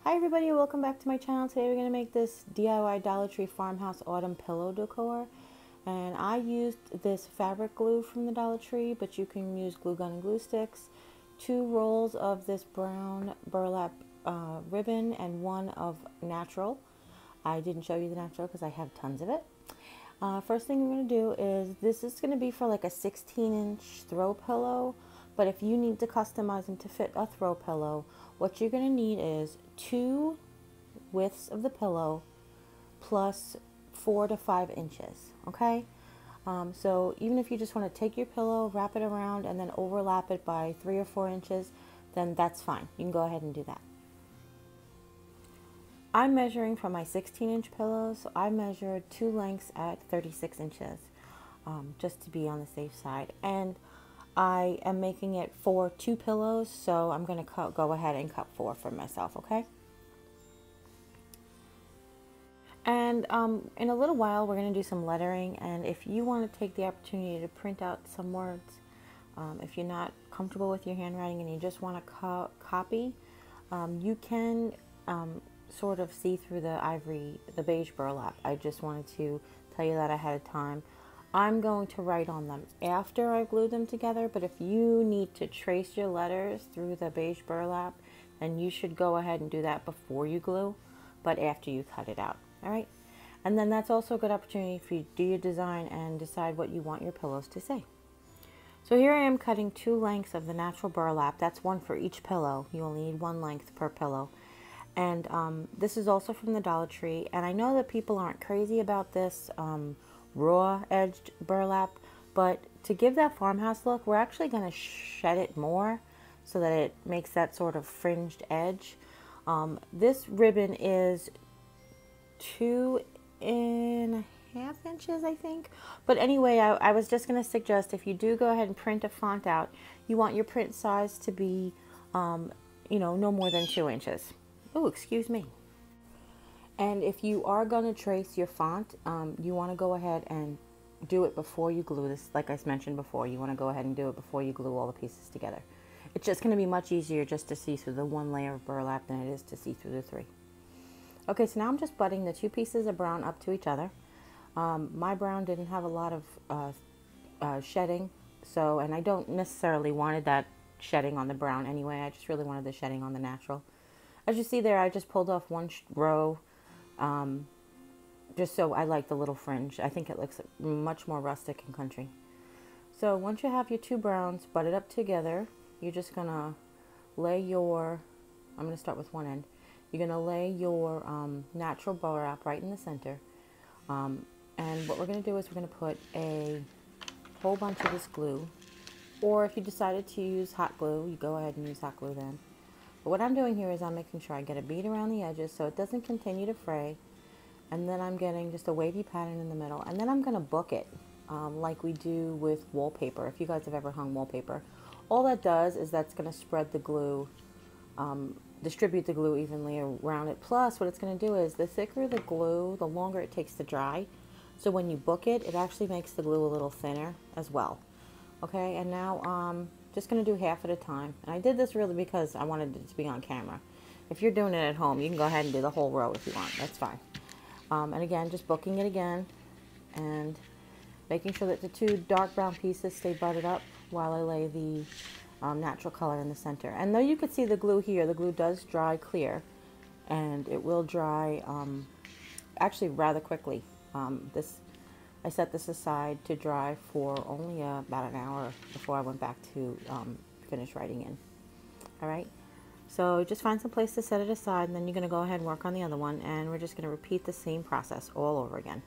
Hi everybody, welcome back to my channel. Today we're going to make this DIY Dollar Tree Farmhouse Autumn Pillow Decor. And I used this fabric glue from the Dollar Tree, but you can use glue gun and glue sticks, 2 rolls of this brown burlap ribbon, and 1 of natural. I didn't show you the natural because I have tons of it. First thing we're going to do is, this is going to be for like a 16-inch throw pillow, but if you need to customize them to fit a throw pillow, what you're going to need is 2 widths of the pillow plus 4 to 5 inches, okay? So even if you just want to take your pillow, wrap it around, and then overlap it by 3 or 4 inches, then that's fine. You can go ahead and do that. I'm measuring for my 16-inch pillow, so I measured 2 lengths at 36 inches, just to be on the safe side. And I am making it for 2 pillows, so I'm going to go ahead and cut 4 for myself, okay? And in a little while, we're going to do some lettering, and if you want to take the opportunity to print out some words, if you're not comfortable with your handwriting and you just want to copy, you can sort of see through the beige burlap. I just wanted to tell you that ahead of time. I'm going to write on them after I glue them together, but if you need to trace your letters through the beige burlap, then you should go ahead and do that before you glue, but after you cut it out, all right? And then that's also a good opportunity for you to do your design and decide what you want your pillows to say. So here I am cutting 2 lengths of the natural burlap. That's 1 for each pillow. You only need 1 length per pillow. And this is also from the Dollar Tree, and I know that people aren't crazy about this raw edged burlap, but to give that farmhouse look, we're actually going to shed it more so that it makes that sort of fringed edge. This ribbon is 2.5 inches, I think. But anyway, I was just going to suggest, if you do go ahead and print a font out, you want your print size to be, no more than 2 inches. Oh, excuse me. And if you are going to trace your font, you want to go ahead and do it before you glue this. Like I mentioned before, you want to go ahead and do it before you glue all the pieces together. It's just going to be much easier just to see through the 1 layer of burlap than it is to see through the 3. Okay, so now I'm just butting the 2 pieces of brown up to each other. My brown didn't have a lot of shedding, and I don't necessarily wanted that shedding on the brown anyway. I just really wanted the shedding on the natural. As you see there, I just pulled off 1 row, just so I like the little fringe. I think it looks much more rustic and country. So once you have your 2 browns butted up together, you're just going to lay I'm going to start with one end. You're going to lay your natural burlap right in the center. And what we're going to do is we're going to put a whole bunch of this glue. Or if you decided to use hot glue, you go ahead and use hot glue then. But what I'm doing here is I'm making sure I get a bead around the edges so it doesn't continue to fray. And then I'm getting just a wavy pattern in the middle. And then I'm going to book it like we do with wallpaper. If you guys have ever hung wallpaper, all that does is that's going to spread the glue, distribute the glue evenly around it. Plus, what it's going to do is, the thicker the glue, the longer it takes to dry. So when you book it, it actually makes the glue a little thinner as well. Okay, and now just going to do half at a time. And I did this really because I wanted it to be on camera. If you're doing it at home, you can go ahead and do the whole row if you want. That's fine. And again, just booking it again and making sure that the 2 dark brown pieces stay butted up while I lay the natural color in the center. And though you could see the glue here, the glue does dry clear, and it will dry actually rather quickly. I set this aside to dry for only about an hour before I went back to finish writing in. All right, so just find some place to set it aside, and then you're going to go ahead and work on the other one, and we're just going to repeat the same process all over again.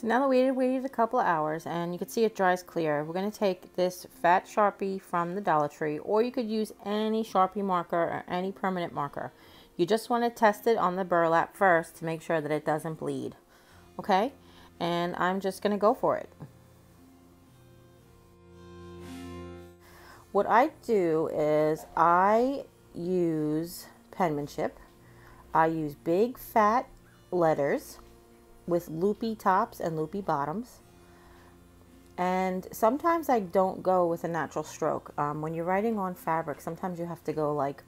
So now that we waited a couple of hours and you can see it dries clear, we're going to take this fat Sharpie from the Dollar Tree, or you could use any Sharpie marker or any permanent marker. You just want to test it on the burlap first to make sure that it doesn't bleed. Okay? And I'm just going to go for it. What I do is I use penmanship. I use big fat letters with loopy tops and loopy bottoms. And sometimes I don't go with a natural stroke. When you're writing on fabric, sometimes you have to go like,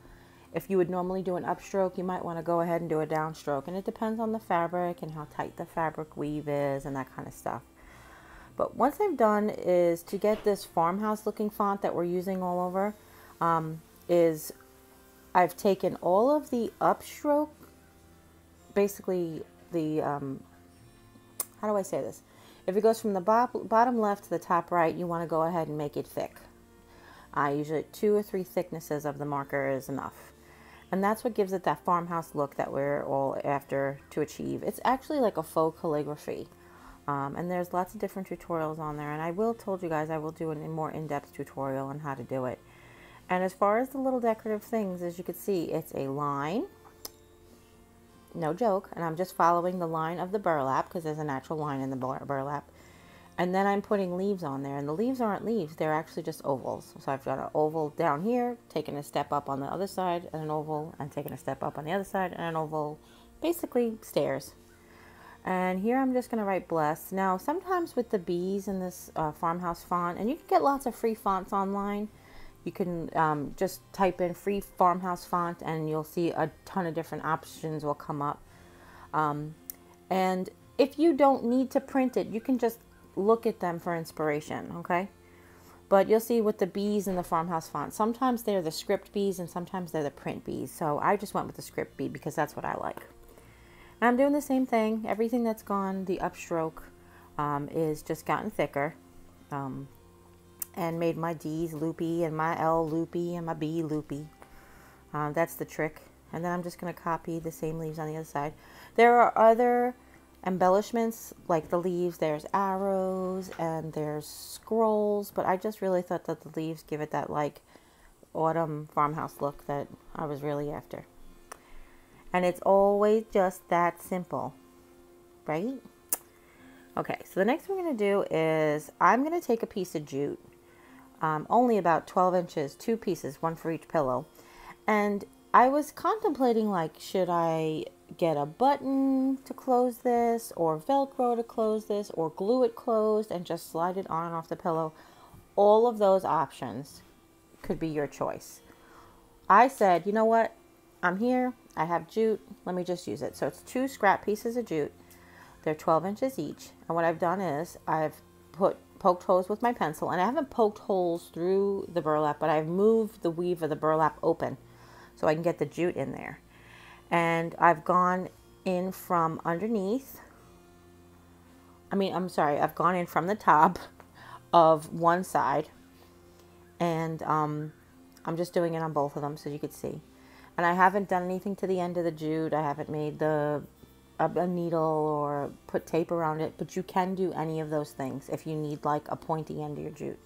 if you would normally do an upstroke, you might want to go ahead and do a downstroke. And it depends on the fabric and how tight the fabric weave is and that kind of stuff. But once I've done is to get this farmhouse looking font that we're using all over, is I've taken all of the upstroke, basically the, how do I say this? If it goes from the bottom left to the top right, you want to go ahead and make it thick. Usually 2 or 3 thicknesses of the marker is enough. And that's what gives it that farmhouse look that we're all after to achieve. It's actually like a faux calligraphy. And there's lots of different tutorials on there. And I told you guys I will do a more in-depth tutorial on how to do it. And as far as the little decorative things, as you can see, it's a line. No joke. And I'm just following the line of the burlap because there's a natural line in the burlap. And then I'm putting leaves on there. And the leaves aren't leaves. They're actually just ovals. So I've got an oval down here, taking a step up on the other side, and an oval, and taking a step up on the other side, and an oval. Basically stairs. And here I'm just going to write bless. Now, sometimes with the bees in this farmhouse font, and you can get lots of free fonts online. You can just type in free farmhouse font and you'll see a ton of different options will come up. And if you don't need to print it, you can just look at them for inspiration, okay? But you'll see with the bees in the farmhouse font, sometimes they're the script bees and sometimes they're the print bees. So I just went with the script bee because that's what I like. And I'm doing the same thing. Everything that's gone, the upstroke, is just gotten thicker. And made my D's loopy and my L loopy and my B loopy. That's the trick. And then I'm just going to copy the same leaves on the other side. There are other embellishments like the leaves. There's arrows and there's scrolls. But I just really thought that the leaves give it that like autumn farmhouse look that I was really after. And it's always just that simple, right? Okay, so the next thing we're going to do is I'm going to take a piece of jute, only about 12 inches, 2 pieces, 1 for each pillow. And I was contemplating like, should I get a button to close this or Velcro to close this or glue it closed and just slide it on and off the pillow? All of those options could be your choice. I said, you know what? I'm here. I have jute. Let me just use it. So it's 2 scrap pieces of jute. They're 12 inches each. And what I've done is I've poked holes with my pencil. And I haven't poked holes through the burlap, but I've moved the weave of the burlap open so I can get the jute in there. And I've gone in from underneath. I've gone in from the top of one side. And I'm just doing it on both of them so you could see. And I haven't done anything to the end of the jute. I haven't made a needle or put tape around it. But you can do any of those things if you need like a pointy end of your jute.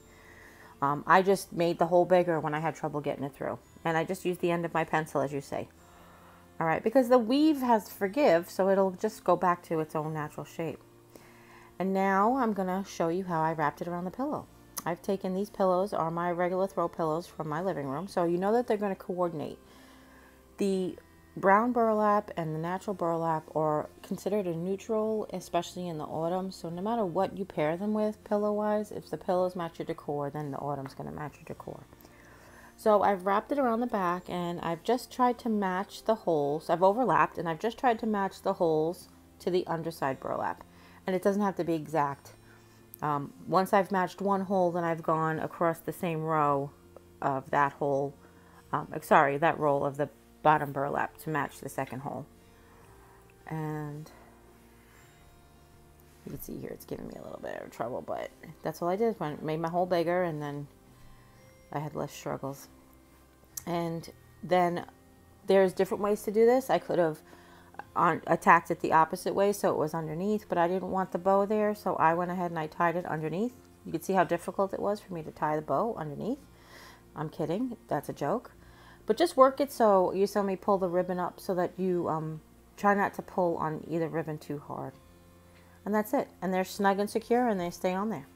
I just made the hole bigger when I had trouble getting it through. And I just used the end of my pencil, as you say. All right, because the weave has forgive, so it'll just go back to its own natural shape. And now I'm going to show you how I wrapped it around the pillow. I've taken these pillows, are my regular throw pillows from my living room. So you know that they're going to coordinate. The brown burlap and the natural burlap are considered a neutral, especially in the autumn. So no matter what you pair them with pillow-wise, if the pillows match your decor, then the autumn's going to match your decor. So I've wrapped it around the back and I've just tried to match the holes. I've overlapped and I've just tried to match the holes to the underside burlap. And it doesn't have to be exact. Once I've matched one hole, then I've gone across the same row of that hole. That roll of the bottom burlap to match the second hole. And you can see here it's giving me a little bit of trouble, but that's all I did. Made my hole bigger and then I had less struggles. And then there's different ways to do this. I could have attacked it the opposite way, so it was underneath, but I didn't want the bow there, so I went ahead and I tied it underneath. You can see how difficult it was for me to tie the bow underneath. I'm kidding, that's a joke. But just work it so you saw me pull the ribbon up so that you try not to pull on either ribbon too hard. And that's it. And they're snug and secure and they stay on there.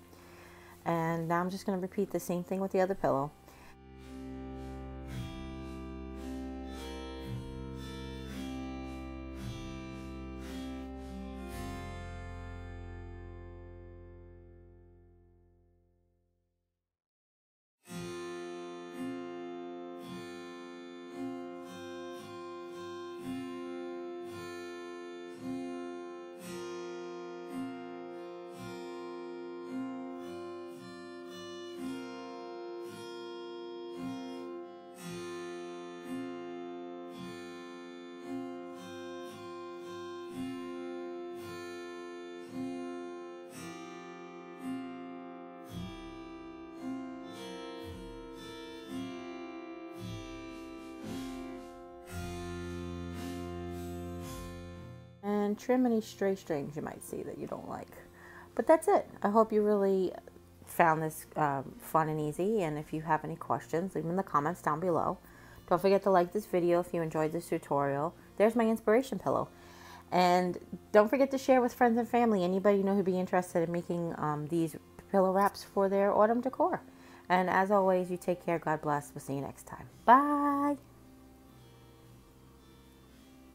And now I'm just going to repeat the same thing with the other pillow. And trim any stray strings you might see that you don't like. But that's it. I hope you really found this fun and easy. And if you have any questions, leave them in the comments down below. Don't forget to like this video if you enjoyed this tutorial. There's my inspiration pillow. And don't forget to share with friends and family. Anybody you know who'd be interested in making these pillow wraps for their autumn decor. And as always, you take care. God bless. We'll see you next time. Bye.